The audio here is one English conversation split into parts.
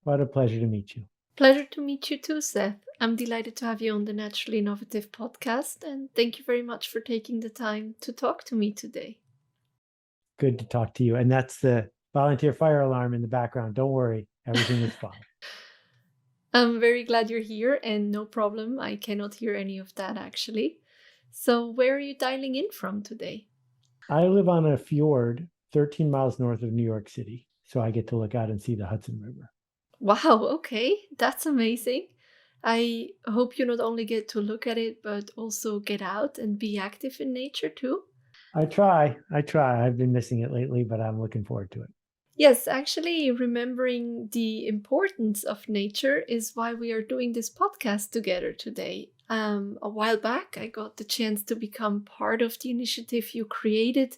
What a pleasure to meet you. Pleasure to meet you too, Seth. I'm delighted to have you on the Naturally Innovative podcast, and thank you very much for taking the time to talk to me today. Good to talk to you. And that's the volunteer fire alarm in the background. Don't worry, everything is fine. I'm very glad you're here, and no problem, I cannot hear any of that actually. So, where are you dialing in from today? I live on a fjord 13 miles north of New York City, so I get to look out and see the Hudson River. Wow, okay, that's amazing. I hope you not only get to look at it, but also get out and be active in nature too. I try. I've been missing it lately, but I'm looking forward to it. Yes, actually, remembering the importance of nature is why we are doing this podcast together today. A while back, I got the chance to become part of the initiative you created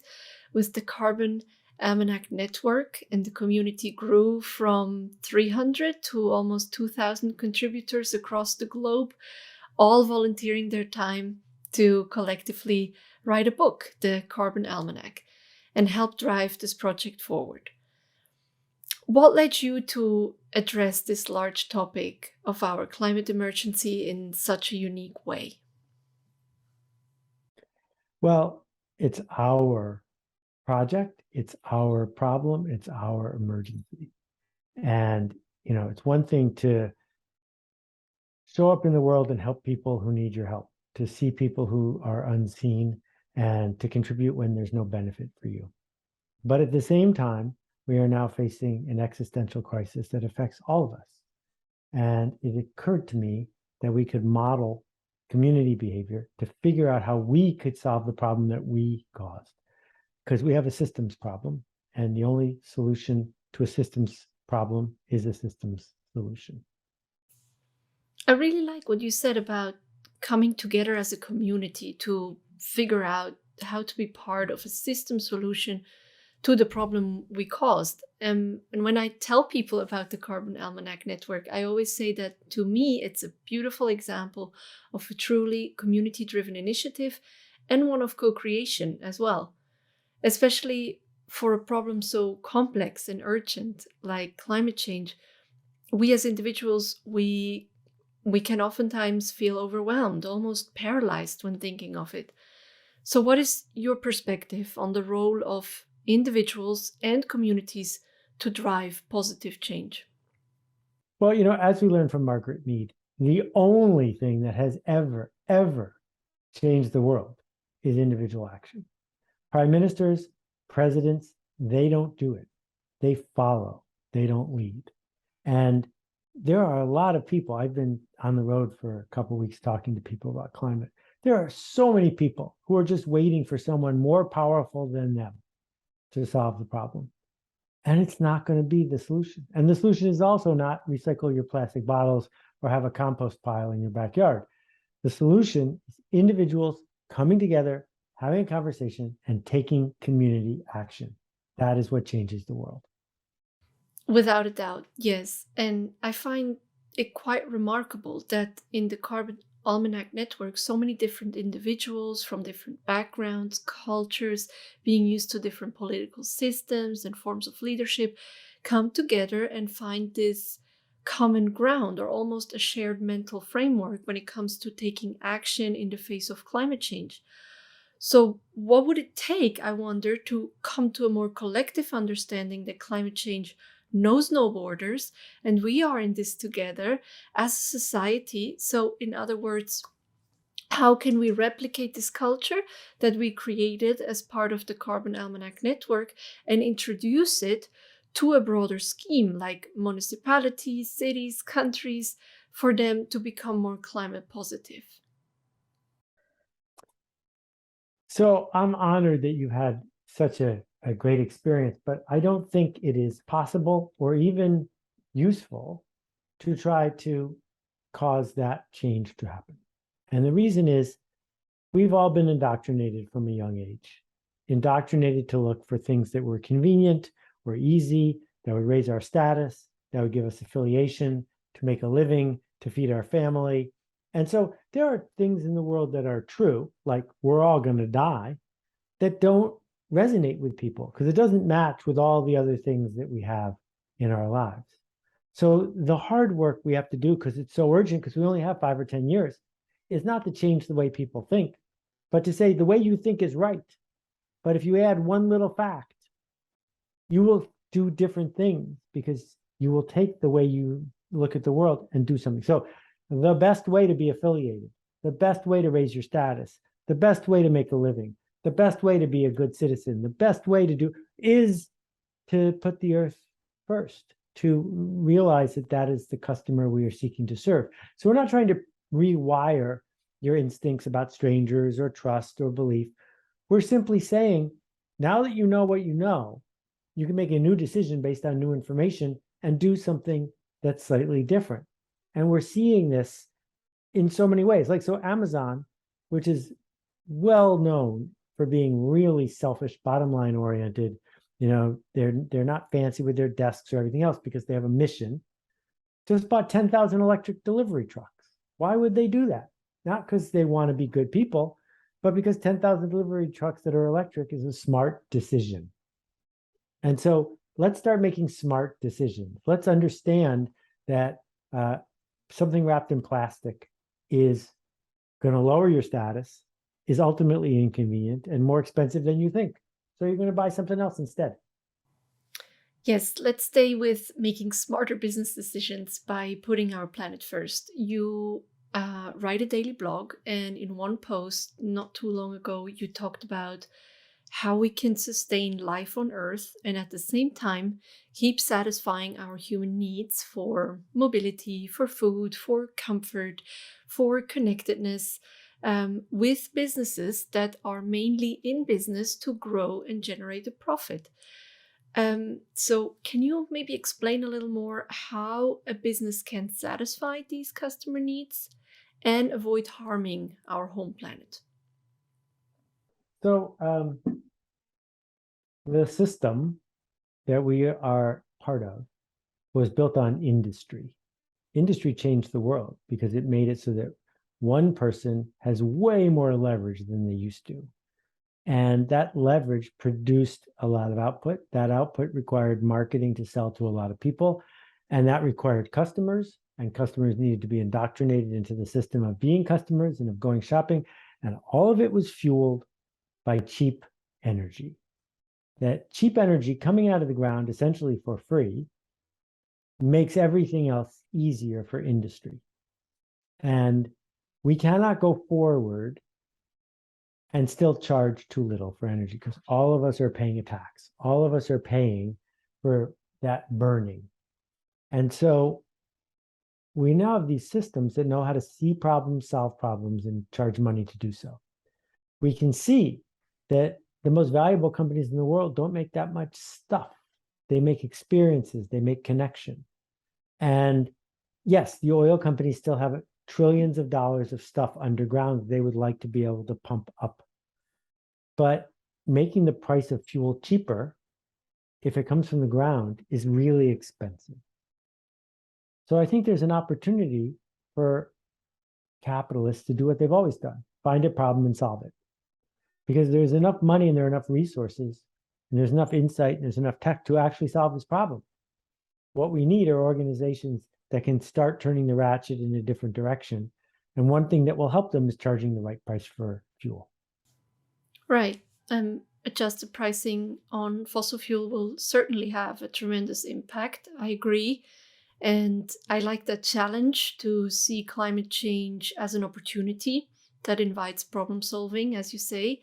with the Carbon Almanac network, and the community grew from 300 to almost 2,000 contributors across the globe, all volunteering their time to collectively write a book, the Carbon Almanac, and help drive this project forward. What led you to address this large topic of our climate emergency in such a unique way? Well, it's our project, it's our problem, it's our emergency. And, it's one thing to show up in the world and help people who need your help, to see people who are unseen, and to contribute when there's no benefit for you. But at the same time, we are now facing an existential crisis that affects all of us. And it occurred to me that we could model community behavior to figure out how we could solve the problem that we caused. Because we have a systems problem, and the only solution to a systems problem is a systems solution. I really like what you said about coming together as a community to figure out how to be part of a system solution to the problem we caused. And when I tell people about the Carbon Almanac network, I always say that to me, it's a beautiful example of a truly community driven initiative and one of co creation as well, especially for a problem so complex and urgent like climate change. We as individuals, we can oftentimes feel overwhelmed, almost paralyzed when thinking of it. So, what is your perspective on the role of individuals and communities to drive positive change? Well, as we learned from Margaret Mead, the only thing that has ever changed the world is individual action. Prime ministers, presidents, they don't do it. They follow, they don't lead. And there are a lot of people. I've been on the road for a couple of weeks talking to people about climate. There are so many people who are just waiting for someone more powerful than them to solve the problem. And it's not going to be the solution. And the solution is also not recycle your plastic bottles or have a compost pile in your backyard. The solution is individuals coming together, having a conversation, and taking community action. That is what changes the world. Without a doubt, yes. And I find it quite remarkable that in the Carbon Almanac network, so many different individuals from different backgrounds, cultures, being used to different political systems and forms of leadership, come together and find this common ground or almost a shared mental framework when it comes to taking action in the face of climate change. So, what would it take, I wonder, to come to a more collective understanding that climate change knows no borders and we are in this together as a society? So, in other words, how can we replicate this culture that we created as part of the Carbon Almanac network and introduce it to a broader scheme like municipalities, cities, countries, for them to become more climate positive? So I'm honored that you had such a great experience, but I don't think it is possible or even useful to try to cause that change to happen. And the reason is we've all been indoctrinated from a young age, indoctrinated to look for things that were convenient, were easy, that would raise our status, that would give us affiliation, to make a living, to feed our family. And so there are things in the world that are true, like we're all going to die, that don't resonate with people because it doesn't match with all the other things that we have in our lives. So the hard work we have to do, because it's so urgent, because we only have 5 or 10 years, is not to change the way people think, but to say the way you think is right. But if you add one little fact, you will do different things, because you will take the way you look at the world and do something. So the best way to be affiliated, the best way to raise your status, the best way to make a living, the best way to be a good citizen, the best way to do is to put the earth first, to realize that that is the customer we are seeking to serve. So we're not trying to rewire your instincts about strangers or trust or belief. We're simply saying, now that you know what you know, you can make a new decision based on new information and do something that's slightly different. And we're seeing this in so many ways. Like, so Amazon, which is well known for being really selfish, bottom line oriented, they're not fancy with their desks or everything else because they have a mission, just bought 10,000 electric delivery trucks. Why would they do that? Not because they want to be good people, but because 10,000 delivery trucks that are electric is a smart decision. And so let's start making smart decisions. Let's understand that something wrapped in plastic is going to lower your status, is ultimately inconvenient and more expensive than you think. So you're going to buy something else instead. Yes, let's stay with making smarter business decisions by putting our planet first. You write a daily blog, and in one post not too long ago, you talked about how we can sustain life on Earth and at the same time keep satisfying our human needs for mobility, for food, for comfort, for connectedness, with businesses that are mainly in business to grow and generate a profit. So can you maybe explain a little more how a business can satisfy these customer needs and avoid harming our home planet? So the system that we are part of was built on industry. Industry changed the world because it made it so that one person has way more leverage than they used to. And that leverage produced a lot of output. That output required marketing to sell to a lot of people. And that required customers, and customers needed to be indoctrinated into the system of being customers and of going shopping. And all of it was fueled by cheap energy. That cheap energy coming out of the ground essentially for free makes everything else easier for industry. And we cannot go forward and still charge too little for energy, because all of us are paying a tax. All of us are paying for that burning. And so we now have these systems that know how to see problems, solve problems, and charge money to do so. We can see that the most valuable companies in the world don't make that much stuff. They make experiences, they make connection. And yes, the oil companies still have trillions of dollars of stuff underground they would like to be able to pump up. But making the price of fuel cheaper, if it comes from the ground, is really expensive. So I think there's an opportunity for capitalists to do what they've always done, find a problem and solve it. Because there's enough money and there are enough resources and there's enough insight and there's enough tech to actually solve this problem. What we need are organizations that can start turning the ratchet in a different direction. And one thing that will help them is charging the right price for fuel. Right. Adjusted pricing on fossil fuel will certainly have a tremendous impact. I agree. And I like that challenge to see climate change as an opportunity that invites problem solving, as you say.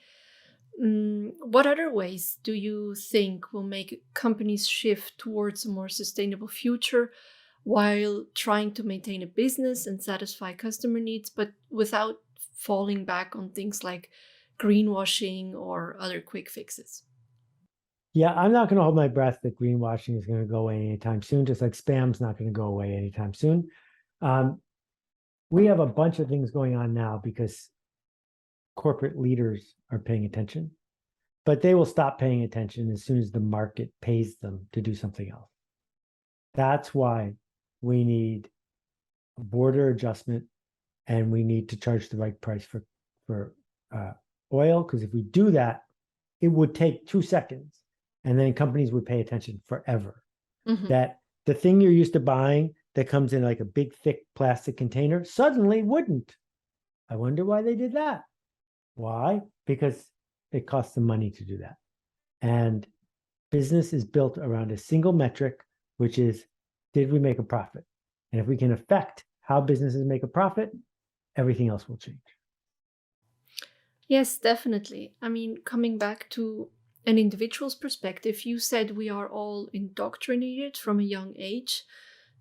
What other ways do you think will make companies shift towards a more sustainable future while trying to maintain a business and satisfy customer needs, but without falling back on things like greenwashing or other quick fixes? Yeah, I'm not going to hold my breath that greenwashing is going to go away anytime soon, just like spam's not going to go away anytime soon. We have a bunch of things going on now because corporate leaders are paying attention, but they will stop paying attention as soon as the market pays them to do something else. That's why we need a border adjustment, and we need to charge the right price for oil, because if we do that, it would take 2 seconds, and then companies would pay attention forever. Mhm. That The thing you're used to buying that comes in like a big, thick plastic container suddenly wouldn't. I wonder why they did that. Why? Because it costs them money to do that. And business is built around a single metric, which is, did we make a profit? And if we can affect how businesses make a profit, everything else will change. Yes, definitely. I mean, coming back to an individual's perspective, you said we are all indoctrinated from a young age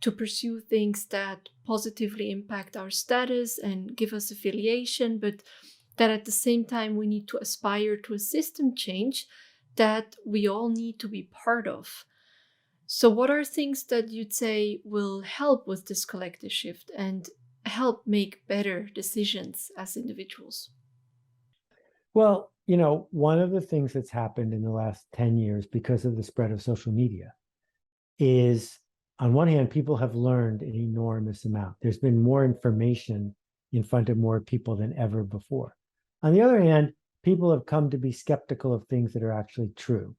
to pursue things that positively impact our status and give us affiliation, but that at the same time we need to aspire to a system change that we all need to be part of. So, what are things that you'd say will help with this collective shift and help make better decisions as individuals? Well, one of the things that's happened in the last 10 years because of the spread of social media is, on one hand, people have learned an enormous amount. There's been more information in front of more people than ever before. On the other hand, people have come to be skeptical of things that are actually true.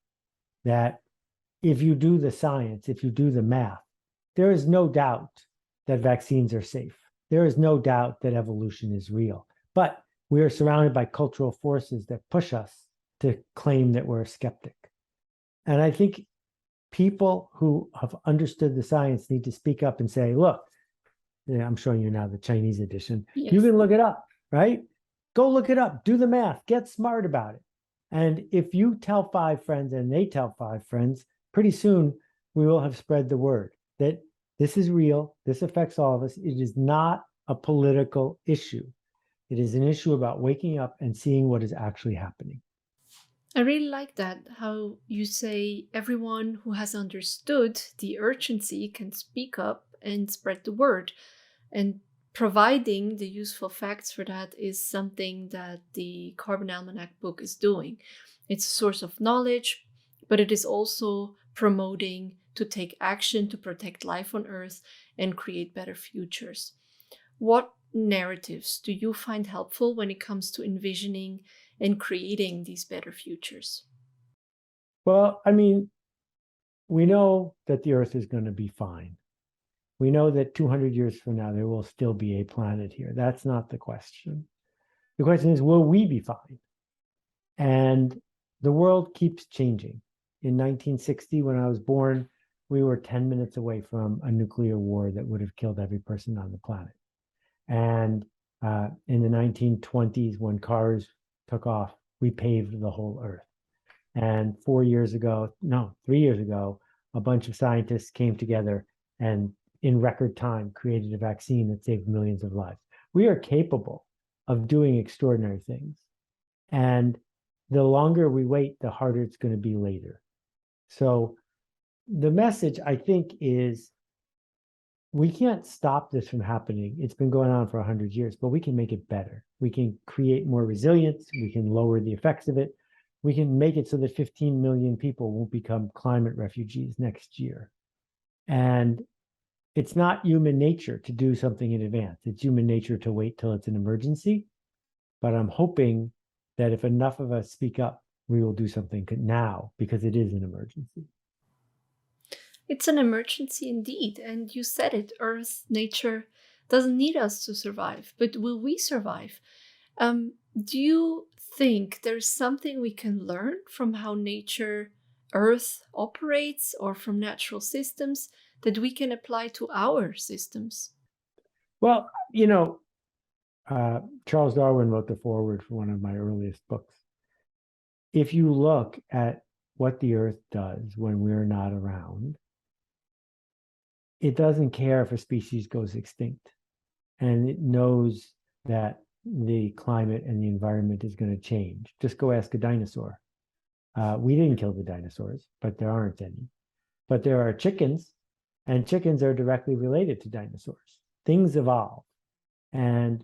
That if you do the science, if you do the math, there is no doubt that vaccines are safe. There is no doubt that evolution is real. But we are surrounded by cultural forces that push us to claim that we're a skeptic. And I think people who have understood the science need to speak up and say, look, I'm showing you now the Chinese edition. Yes. You can look it up, right? Go look it up, do the math, get smart about it. And if you tell 5 friends and they tell 5 friends, pretty soon we will have spread the word that this is real, this affects all of us. It is not a political issue. It is an issue about waking up and seeing what is actually happening. I really like that, how you say everyone who has understood the urgency can speak up and spread the word. And providing the useful facts for that is something that the Carbon Almanac book is doing. It's a source of knowledge, but it is also promoting to take action to protect life on Earth and create better futures. What narratives do you find helpful when it comes to envisioning and creating these better futures? Well, I mean, we know that the Earth is going to be fine. We know that 200 years from now, there will still be a planet here. That's not the question. The question is, will we be fine? And the world keeps changing. In 1960, when I was born, we were 10 minutes away from a nuclear war that would have killed every person on the planet. And in the 1920s, when cars took off, we paved the whole Earth. And 3 years ago, a bunch of scientists came together and in record time created a vaccine that saved millions of lives. We are capable of doing extraordinary things. And the longer we wait, the harder it's going to be later. So the message, I think, is we can't stop this from happening. It's been going on for 100 years, but we can make it better. We can create more resilience. We can lower the effects of it. We can make it so that 15 million people won't become climate refugees next year. And it's not human nature to do something in advance. It's human nature to wait till it's an emergency. But I'm hoping that if enough of us speak up, we will do something now because it is an emergency. It's an emergency indeed, and you said it. Earth, nature doesn't need us to survive, but will we survive? Do you think there's something we can learn from how nature, Earth operates, or from natural systems that we can apply to our systems? Well, Charles Darwin wrote the foreword for one of my earliest books. If you look at what the Earth does when we're not around, it doesn't care if a species goes extinct. And it knows that the climate and the environment is going to change. Just go ask a dinosaur. We didn't kill the dinosaurs, but there aren't any. But there are chickens, and chickens are directly related to dinosaurs. Things evolve. And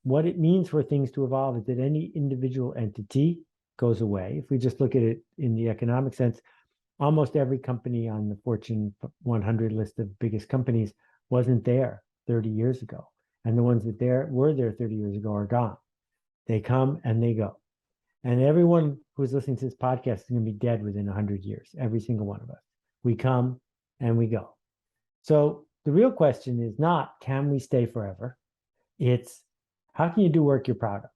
what it means for things to evolve is that any individual entity goes away. If we just look at it in the economic sense, almost every company on the Fortune 100 list of biggest companies wasn't there 30 years ago. And the ones that were there 30 years ago are gone. They come and they go. And everyone who's listening to this podcast is going to be dead within 100 years, every single one of us. We come and we go. So the real question is not, can we stay forever? It's, how can you do work you're proud of?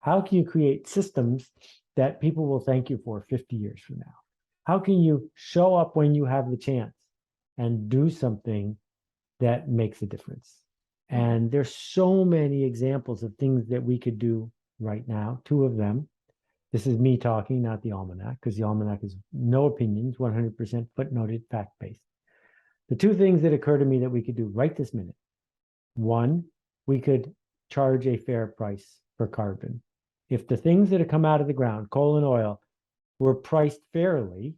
How can you create systems that people will thank you for 50 years from now? How can you show up when you have the chance and do something that makes a difference? And there's so many examples of things that we could do right now. Two of them. This is me talking, not the almanac, because the almanac is no opinions, 100% footnoted, fact-based. The two things that occur to me that we could do right this minute. One, we could charge a fair price for carbon. If the things that have come out of the ground, coal and oil, were priced fairly,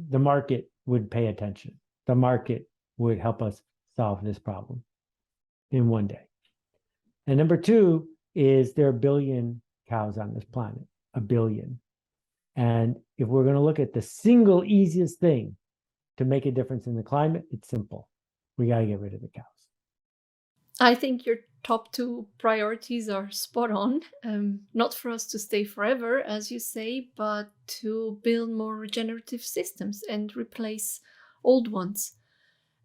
the market would pay attention. The market would help us solve this problem in one day. And number two is there are a billion cows on this planet, a billion. And if we're going to look at the single easiest thing to make a difference in the climate, it's simple. We got to get rid of the cows. I think your top two priorities are spot on. Not for us to stay forever, as you say, but to build more regenerative systems and replace old ones.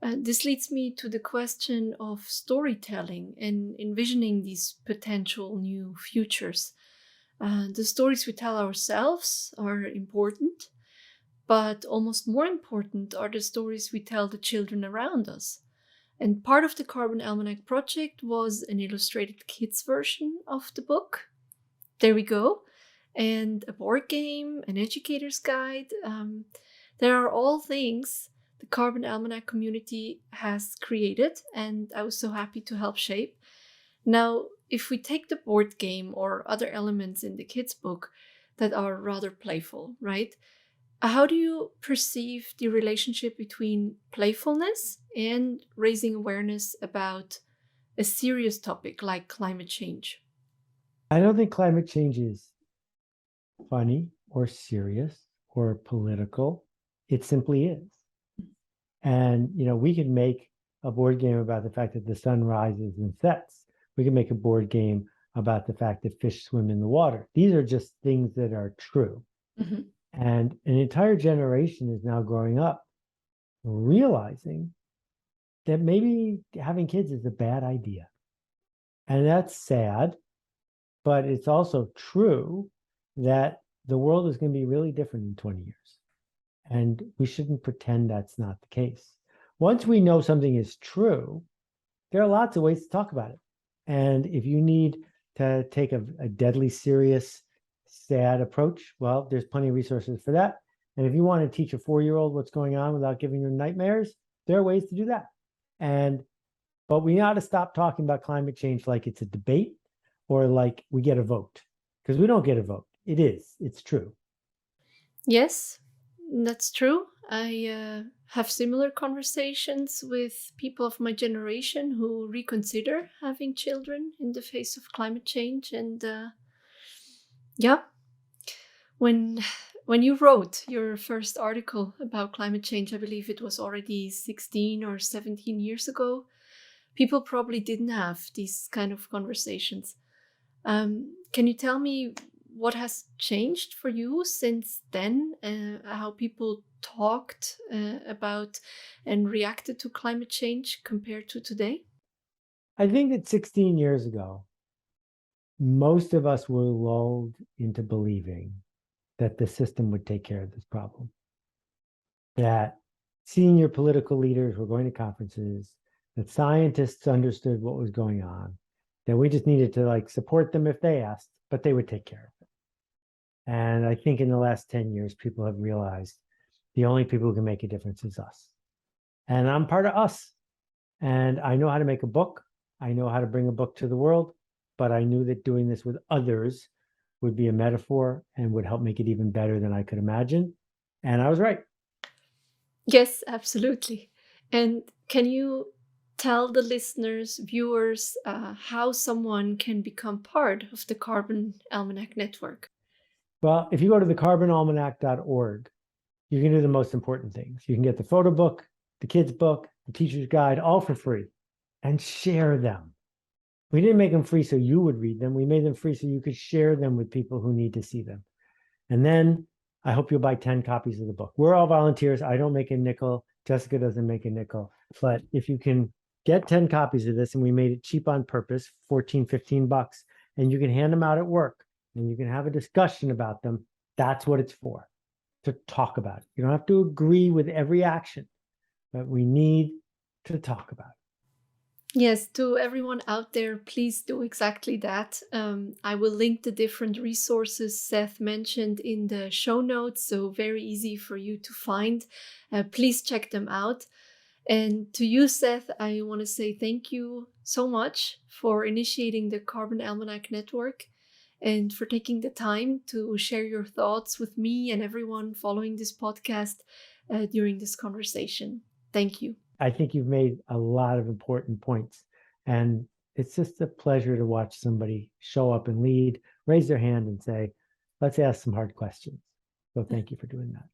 This leads me to the question of storytelling and envisioning these potential new futures. The stories we tell ourselves are important, but almost more important are the stories we tell the children around us. And part of the Carbon Almanac project was an illustrated kids version of the book. There we go. And a board game, an educator's guide. There are all things the Carbon Almanac community has created, and I was so happy to help shape. Now, if we take the board game or other elements in the kids' book that are rather playful, right? How do you perceive the relationship between playfulness and raising awareness about a serious topic like climate change? I don't think climate change is funny or serious or political. It simply is. And, we can make a board game about the fact that the sun rises and sets. We can make a board game about the fact that fish swim in the water. These are just things that are true. Mm-hmm. And an entire generation is now growing up realizing that maybe having kids is a bad idea. And that's sad, but it's also true that the world is going to be really different in 20 years. And we shouldn't pretend that's not the case. Once we know something is true, there are lots of ways to talk about it. And if you need to take a deadly serious, sad approach, well, there's plenty of resources for that. And if you want to teach a 4-year-old what's going on without giving them nightmares, there are ways to do that. But we ought to stop talking about climate change like it's a debate or like we get a vote, because we don't get a vote. It's true. Yes, that's true. I have similar conversations with people of my generation who reconsider having children in the face of climate change. And when you wrote your first article about climate change, I believe it was already 16 or 17 years ago, people probably didn't have these kind of conversations. Can you tell me what has changed for you since then? How people talked about and reacted to climate change compared to today? I think that 16 years ago, most of us were lulled into believing that the system would take care of this problem. That senior political leaders were going to conferences, that scientists understood what was going on, that we just needed to support them if they asked, but they would take care of it. And I think in the last 10 years, people have realized the only people who can make a difference is us. And I'm part of us. And I know how to make a book. I know how to bring a book to the world, but I knew that doing this with others would be a metaphor and would help make it even better than I could imagine. And I was right. Yes, absolutely. And can you tell the listeners, viewers, how someone can become part of the Carbon Almanac network? Well, if you go to the carbonalmanac.org, you can do the most important things. You can get the photo book, the kids' book, the teacher's guide, all for free, and share them. We didn't make them free so you would read them. We made them free so you could share them with people who need to see them. And then I hope you'll buy 10 copies of the book. We're all volunteers. I don't make a nickel Jessica doesn't make a nickel. But if you can get 10 copies of this, and we made it cheap on purpose, 14, 15 bucks, and you can hand them out at work and you can have a discussion about them, that's what it's for, to talk about it. You don't have to agree with every action, but we need to talk about it. Yes, to everyone out there, please do exactly that. I will link the different resources Seth mentioned in the show notes, so very easy for you to find. Please check them out. And to you, Seth, I want to say thank you so much for initiating the Carbon Almanac Network and for taking the time to share your thoughts with me and everyone following this podcast during this conversation. Thank you. I think you've made a lot of important points, and it's just a pleasure to watch somebody show up and lead, raise their hand and say, let's ask some hard questions. So thank you for doing that.